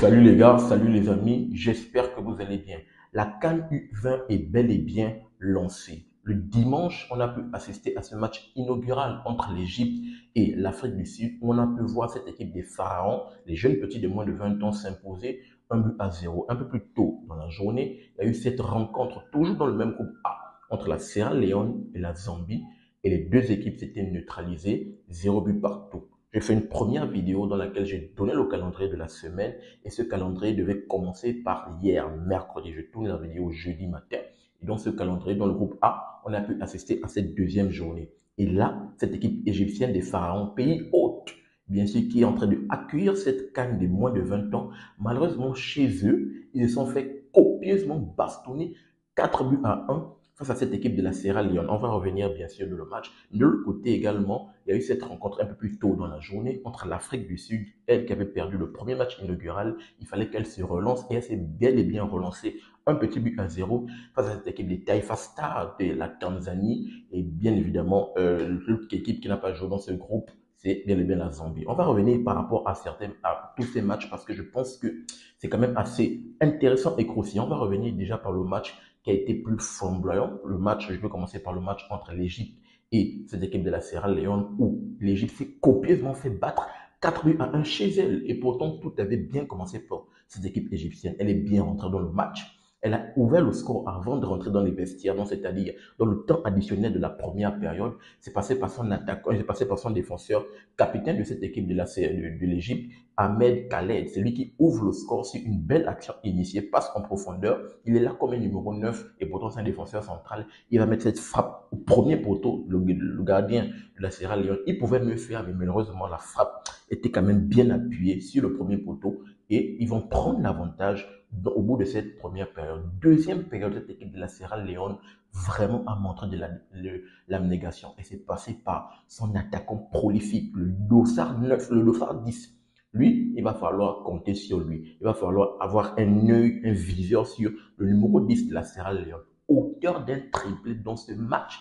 Salut les gars, salut les amis, j'espère que vous allez bien. La CAN U20 est bel et bien lancée. Le dimanche, on a pu assister à ce match inaugural entre l'Égypte et l'Afrique du Sud, où on a pu voir cette équipe des Pharaons, les jeunes petits de moins de 20 ans, s'imposer 1-0. Un peu plus tôt dans la journée, il y a eu cette rencontre, toujours dans le même groupe A, entre la Sierra Leone et la Zambie, et les deux équipes s'étaient neutralisées, 0 but partout. J'ai fait une première vidéo dans laquelle j'ai donné le calendrier de la semaine et ce calendrier devait commencer par hier, mercredi. Je tourne la vidéo jeudi matin. Et dans ce calendrier, dans le groupe A, on a pu assister à cette deuxième journée. Et là, cette équipe égyptienne des Pharaons, pays hôte, bien sûr, qui est en train d'accueillir cette canne de moins de 20 ans, malheureusement, chez eux, ils se sont fait copieusement bastonner 4 buts à 1 face à cette équipe de la Sierra Leone. On va revenir bien sûr de le match. De l'autre côté également, il y a eu cette rencontre un peu plus tôt dans la journée entre l'Afrique du Sud, elle qui avait perdu le premier match inaugural. Il fallait qu'elle se relance et elle s'est bel et bien relancée. Un petit but à zéro face à cette équipe des Taifa Stars de la Tanzanie. Et bien évidemment, l'autre équipe qui n'a pas joué dans ce groupe, c'est bien et bien la Zambie. On va revenir par rapport à tous ces matchs parce que je pense que c'est quand même assez intéressant et croustillant. On va revenir déjà par le match qui a été plus flamboyant. Le match, je vais commencer par le match entre l'Égypte et cette équipe de la Sierra Leone où l'Égypte s'est copieusement fait battre 4 buts à 1 chez elle. Et pourtant, tout avait bien commencé pour cette équipe égyptienne. Elle est bien rentrée dans le match. Elle a ouvert le score avant de rentrer dans les vestiaires, c'est-à-dire dans le temps additionnel de la première période. C'est passé par son attaquant, c'est passé par son défenseur, capitaine de cette équipe de l'Égypte, Ahmed Khaled. C'est lui qui ouvre le score sur une belle action initiée, passe en profondeur. Il est là comme un numéro 9 et pourtant c'est un défenseur central. Il va mettre cette frappe au premier poteau, le gardien de la Sierra Leone. Il pouvait mieux faire, mais malheureusement la frappe était quand même bien appuyée sur le premier poteau et ils vont prendre l'avantage au bout de cette première période. Deuxième période, cette équipe de la Sierra Leone vraiment a montré de l'abnégation et c'est passé par son attaquant prolifique, le dossard 9, le dossard 10. Lui, il va falloir compter sur lui. Il va falloir avoir un œil, un viseur sur le numéro 10 de la Sierra Leone. Auteur d'un triplé dans ce match,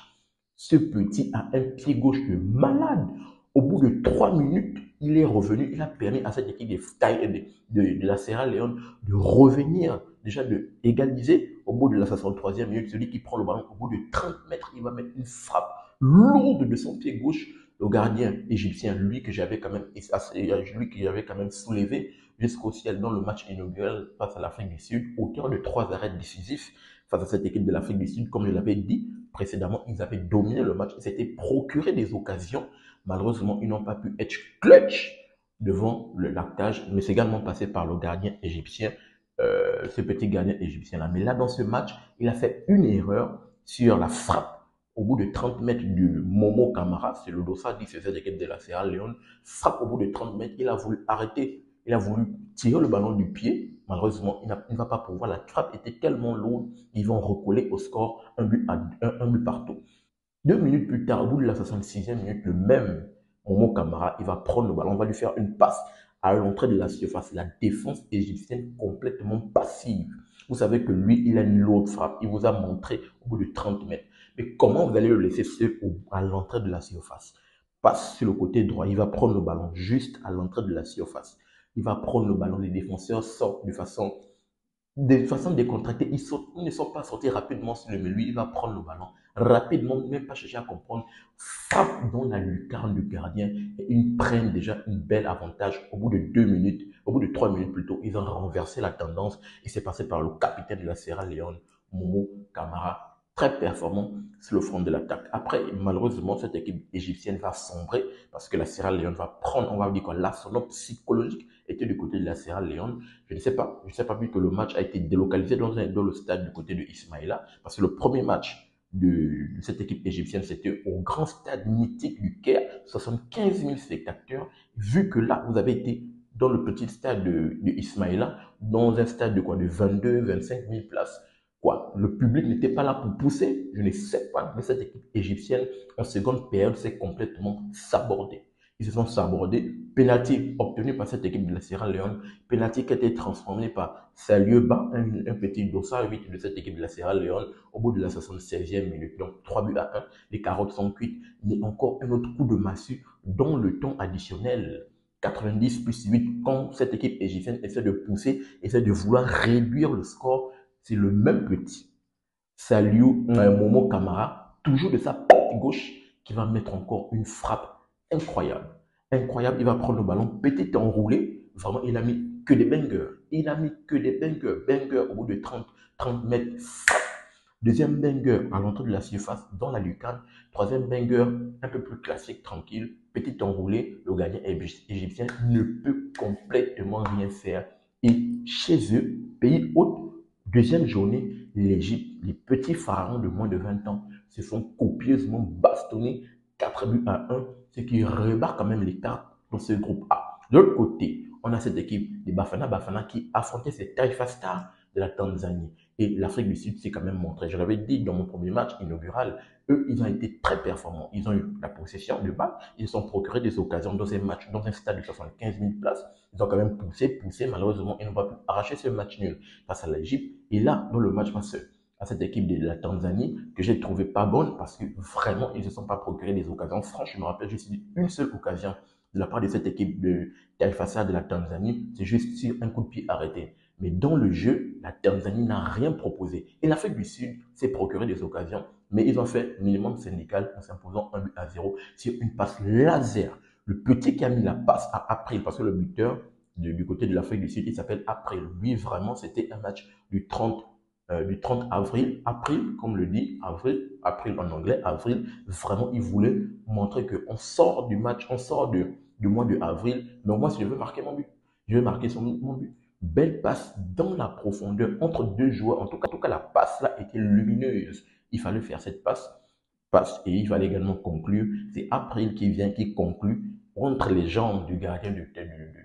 ce petit a un pied gauche de malade. Au bout de 3 minutes, il est revenu. Il a permis à cette équipe de la Sierra Leone de revenir, déjà de égaliser au bout de la 63e minute. Celui qui prend le ballon au bout de 30 mètres, il va mettre une frappe lourde de son pied gauche. Le gardien égyptien, lui que j'avais quand même soulevé jusqu'au ciel dans le match inaugural face à l'Afrique du Sud, auteur de 3 arrêts décisifs face à cette équipe de l'Afrique du Sud. Comme je l'avais dit précédemment, ils avaient dominé le match, ils s'étaient procuré des occasions. Malheureusement, ils n'ont pas pu être clutch devant le lactage, mais c'est également passé par le gardien égyptien, ce petit gardien égyptien-là. Mais là, dans ce match, il a fait une erreur sur la frappe au bout de 30 mètres du Momo Camara, c'est le dossard 10 cette équipe de la Sierra Leone, frappe au bout de 30 mètres, il a voulu arrêter, il a voulu tirer le ballon du pied. Malheureusement, il ne va pas pouvoir. La frappe était tellement lourde, ils vont recoller au score un but partout. 2 minutes plus tard, au bout de la 66e minute, le même Momo Camara, il va prendre le ballon, on va lui faire une passe à l'entrée de la surface. La défense égyptienne complètement passive. Vous savez que lui, il a une lourde frappe. Il vous a montré au bout de 30 mètres. Mais comment vous allez le laisser seul à l'entrée de la surface? Passe sur le côté droit, il va prendre le ballon juste à l'entrée de la surface. Il va prendre le ballon, les défenseurs sortent de façon décontractée. Ils ne sont pas sortis rapidement sur le mais lui, il va prendre le ballon rapidement, même pas chercher à comprendre, frappe dans la lucarne du gardien et ils prennent déjà une belle avantage au bout de 2 minutes, au bout de 3 minutes plutôt. Ils ont renversé la tendance et c'est passé par le capitaine de la Sierra Leone, Momo Camara, très performant sur le front de l'attaque. Après, malheureusement, cette équipe égyptienne va sombrer parce que la Sierra Leone va prendre, on va dire quoi, l'ascendant psychologique était du côté de la Sierra Leone. Je ne sais pas vu que le match a été délocalisé dans le stade du côté de Ismaïla, parce que le premier match de cette équipe égyptienne, c'était au grand stade mythique du Caire, 75 000 spectateurs, vu que là, vous avez été dans le petit stade de Ismaïla, dans un stade de quoi, de 22, 25 000 places. Quoi, le public n'était pas là pour pousser, je ne sais pas, mais cette équipe égyptienne, en seconde période, s'est complètement sabordée. Ils se sont sabordés. Penalty obtenu par cette équipe de la Sierra Leone. Penalty qui a été transformé par Salieu-Ba, un petit dossard 8 de cette équipe de la Sierra Leone, au bout de la 76e minute. Donc 3 buts à 1. Les carottes sont cuites. Mais encore un autre coup de massue dans le temps additionnel. 90 plus 8, quand cette équipe égyptienne essaie de pousser, essaie de vouloir réduire le score, c'est le même petit Saliou Momo Kamara, toujours de sa patte gauche, qui va mettre encore une frappe incroyable. Incroyable, il va prendre le ballon, petit enroulé. Vraiment, il a mis que des bangers. Il a mis que des bangers. Bangers au bout de 30 mètres. Deuxième banger à l'entrée de la surface dans la lucarne. Troisième banger un peu plus classique, tranquille. Petit enroulé, le gardien égyptien ne peut complètement rien faire. Et chez eux, pays hôte, deuxième journée, l'Égypte, les petits pharaons de moins de 20 ans se sont copieusement bastonnés 4 buts à 1, ce qui rebarre quand même les cartes dans ce groupe A. De l'autre côté, on a cette équipe des Bafana Bafana qui affrontait ces Taifa Stars de la Tanzanie. Et l'Afrique du Sud s'est quand même montré. Je l'avais dit dans mon premier match inaugural, eux, ils ont été très performants. Ils ont eu la possession de balle, ils se sont procurés des occasions dans un match, dans un stade de 75 000 places. Ils ont quand même poussé. Malheureusement, ils n'ont pas pu arracher ce match nul face à l'Égypte. Et là, dans le match face à cette équipe de la Tanzanie, que j'ai trouvé pas bonne parce que vraiment, ils ne se sont pas procurés des occasions. Franchement, je me rappelle juste une seule occasion de la part de cette équipe de Taifasa de la Tanzanie. C'est juste sur un coup de pied arrêté. Mais dans le jeu, la Tanzanie n'a rien proposé. Et l'Afrique du Sud s'est procuré des occasions, mais ils ont fait minimum syndical en s'imposant 1 but à 0 sur une passe laser. Le petit qui a mis la passe à April, parce que le buteur du côté de l'Afrique du Sud, il s'appelle April. Lui, vraiment, c'était un match du 30 avril. April, comme le dit, avril en anglais, avril. Vraiment, il voulait montrer qu'on sort du match, on sort du mois de avril, mais moi, si je veux marquer mon but, je vais marquer mon but. Belle passe dans la profondeur entre deux joueurs. En tout cas, la passe là était lumineuse. Il fallait faire cette passe et il fallait également conclure. C'est April qui vient, qui conclut entre les jambes du gardien de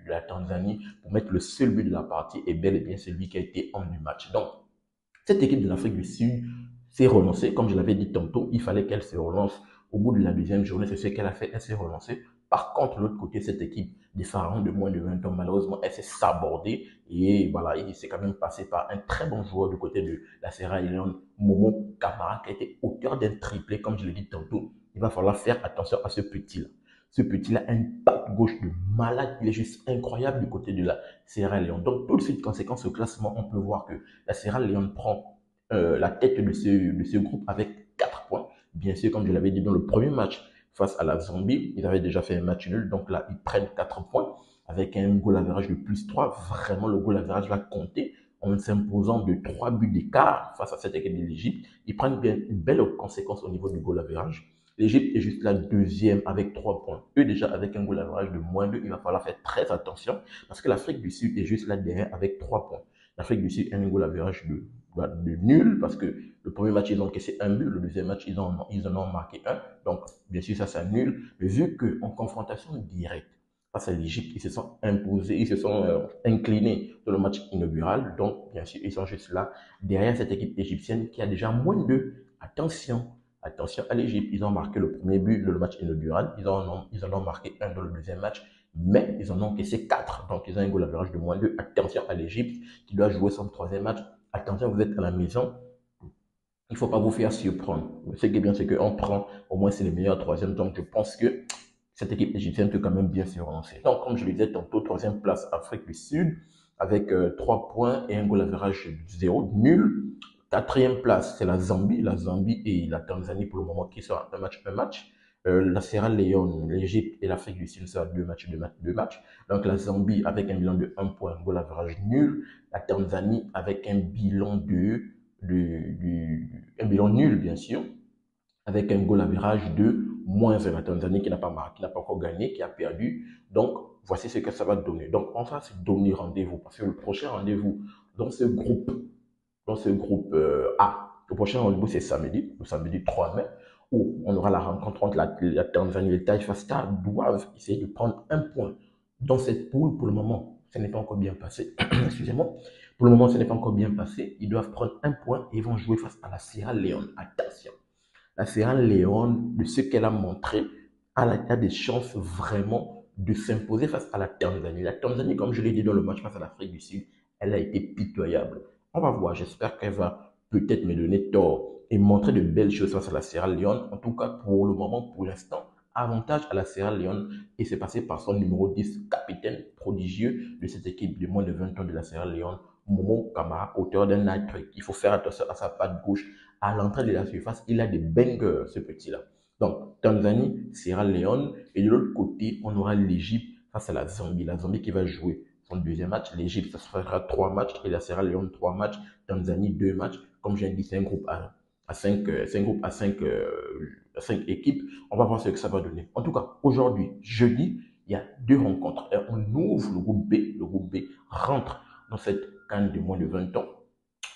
la Tanzanie pour mettre le seul but de la partie et bel et bien celui qui a été homme du match. Donc, cette équipe de l'Afrique du Sud s'est relancée. Comme je l'avais dit tantôt, il fallait qu'elle se relance au bout de la deuxième journée. C'est ce qu'elle a fait. Elle s'est relancée. Par contre, de l'autre côté, cette équipe des Pharaons de moins de 20 ans, malheureusement, elle s'est sabordée. Et voilà, il s'est quand même passé par un très bon joueur du côté de la Sierra Leone, Momo Kamara, qui a été auteur d'un triplé, comme je l'ai dit tantôt. Il va falloir faire attention à ce petit-là. Ce petit-là a une patte gauche de malade. Il est juste incroyable du côté de la Sierra Leone. Donc, tout de suite, conséquence au classement, on peut voir que la Sierra Leone prend la tête de ce groupe avec 4 points. Bien sûr, comme je l'avais dit dans le premier match face à la Zambie, ils avaient déjà fait un match nul. Donc là, ils prennent 4 points avec un goal average de plus 3. Vraiment, le goal average va compter en s'imposant de 3 buts d'écart face à cette équipe de l'Égypte. Ils prennent bien une belle conséquence au niveau du goal average. L'Égypte est juste la deuxième avec 3 points. Eux déjà avec un goal average de moins 2, il va falloir faire très attention parce que l'Afrique du Sud est juste là derrière avec 3 points. L'Afrique du Sud a un goal average de nul parce que le premier match ils ont encaissé un but, le deuxième match ils en ont marqué un. Donc bien sûr ça c'est nul. Mais vu qu'en confrontation directe face à l'Égypte, ils se sont imposés, ils se sont inclinés dans le match inaugural. Donc bien sûr ils sont juste là derrière cette équipe égyptienne qui a déjà moins de 2. Attention à l'Égypte, ils ont marqué le premier but dans le match inaugural, ils en ont marqué un dans le deuxième match, mais ils en ont encaissé 4. Donc ils ont un goal average de moins 2. Attention à l'Égypte qui doit jouer son troisième match. Attention, vous êtes à la maison, il ne faut pas vous faire surprendre. Ce qui est bien, c'est qu'on prend, au moins c'est le meilleur troisième. Donc je pense que cette équipe égyptienne peut quand même bien se relancer. Donc comme je le disais tantôt, troisième place Afrique du Sud avec 3 points et un goal average 0, nul. Quatrième place, c'est la Zambie. La Zambie et la Tanzanie pour le moment qui sont un match. La Sierra Leone, l'Égypte et l'Afrique du Sud, ça 2 matchs. Donc la Zambie avec un bilan de 1 point, goal average nul. La Tanzanie avec un bilan un bilan nul, bien sûr, avec un goal average de moins 1. La Tanzanie qui n'a pas marqué, qui n'a pas encore gagné, qui a perdu. Donc, voici ce que ça va donner. Donc, on va se donner rendez-vous parce que le prochain rendez-vous dans ce groupe A. Le prochain rendez-vous, c'est samedi, le samedi 3 mai, où on aura la rencontre entre la Tanzanie et les Taifa Stars doivent essayer de prendre un point dans cette poule. Pour le moment, ce n'est pas encore bien passé. Excusez-moi. Pour le moment, ce n'est pas encore bien passé. Ils doivent prendre un point et ils vont jouer face à la Sierra Leone. Attention. La Sierra Leone, de ce qu'elle a montré, a des chances vraiment de s'imposer face à la Tanzanie. La Tanzanie, comme je l'ai dit dans le match face à l'Afrique du Sud, elle a été pitoyable. On va voir, j'espère qu'elle va peut-être me donner tort et montrer de belles choses face à la Sierra Leone. En tout cas, pour le moment, pour l'instant, avantage à la Sierra Leone et c'est passé par son numéro 10, capitaine prodigieux de cette équipe de moins de 20 ans de la Sierra Leone, Momo Kamara, auteur d'un hat-trick. Il faut faire attention à sa patte gauche. À l'entrée de la surface, il a des bangers, ce petit-là. Donc, Tanzanie, Sierra Leone, et de l'autre côté, on aura l'Égypte face à la Zambie. La Zambie qui va jouer son deuxième match. L'Égypte, ça se fera 3 matchs et la Sierra Leone 3 matchs. Tanzanie 2 matchs. Comme j'ai dit, c'est un groupe à 5, à 5 équipes. On va voir ce que ça va donner. En tout cas, aujourd'hui, jeudi, il y a 2 rencontres. Et on ouvre le groupe B. Le groupe B rentre dans cette CAN de moins de 20 ans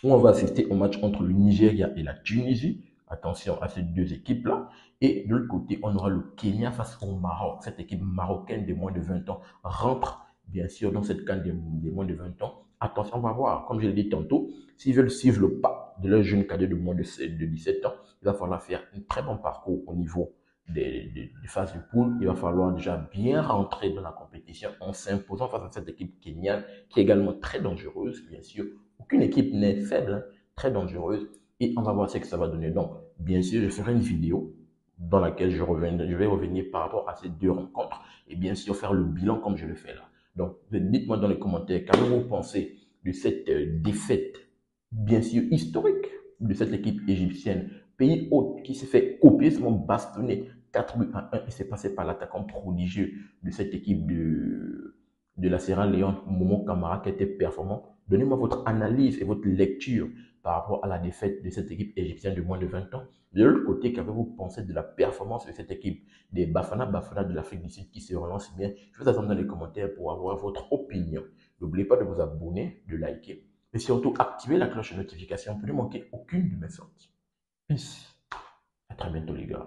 où on va assister au match entre le Nigeria et la Tunisie. Attention à ces 2 équipes-là. Et de l'autre côté, on aura le Kenya face au Maroc. Cette équipe marocaine de moins de 20 ans rentre, bien sûr, dans cette CAN de moins de 20 ans. Attention, on va voir, comme je l'ai dit tantôt, s'ils veulent suivre le pas de leur jeune cadet de moins de 17 ans, il va falloir faire un très bon parcours au niveau des phases de poule. Il va falloir déjà bien rentrer dans la compétition en s'imposant face à cette équipe kenyane qui est également très dangereuse, bien sûr. Aucune équipe n'est faible, hein, très dangereuse. Et on va voir ce que ça va donner. Donc, bien sûr, je ferai une vidéo dans laquelle je vais revenir par rapport à ces 2 rencontres et bien sûr faire le bilan comme je le fais là. Donc, dites-moi dans les commentaires, qu'avez-vous pensé de cette défaite, bien sûr, historique de cette équipe égyptienne, pays hôte qui s'est fait copieusement bastonner 4 buts à 1 et c'est passé par l'attaquant prodigieux de cette équipe de la Sierra Leone, Momo Kamara, qui était performant. Donnez-moi votre analyse et votre lecture par rapport à la défaite de cette équipe égyptienne de moins de 20 ans. De l'autre côté, qu'avez-vous pensé de la performance de cette équipe des Bafana Bafana de l'Afrique du Sud qui se relance bien? Je vous attends dans les commentaires pour avoir votre opinion. N'oubliez pas de vous abonner, de liker et surtout activer la cloche de notification pour ne manquer aucune de mes sorties. Peace. À très bientôt les gars.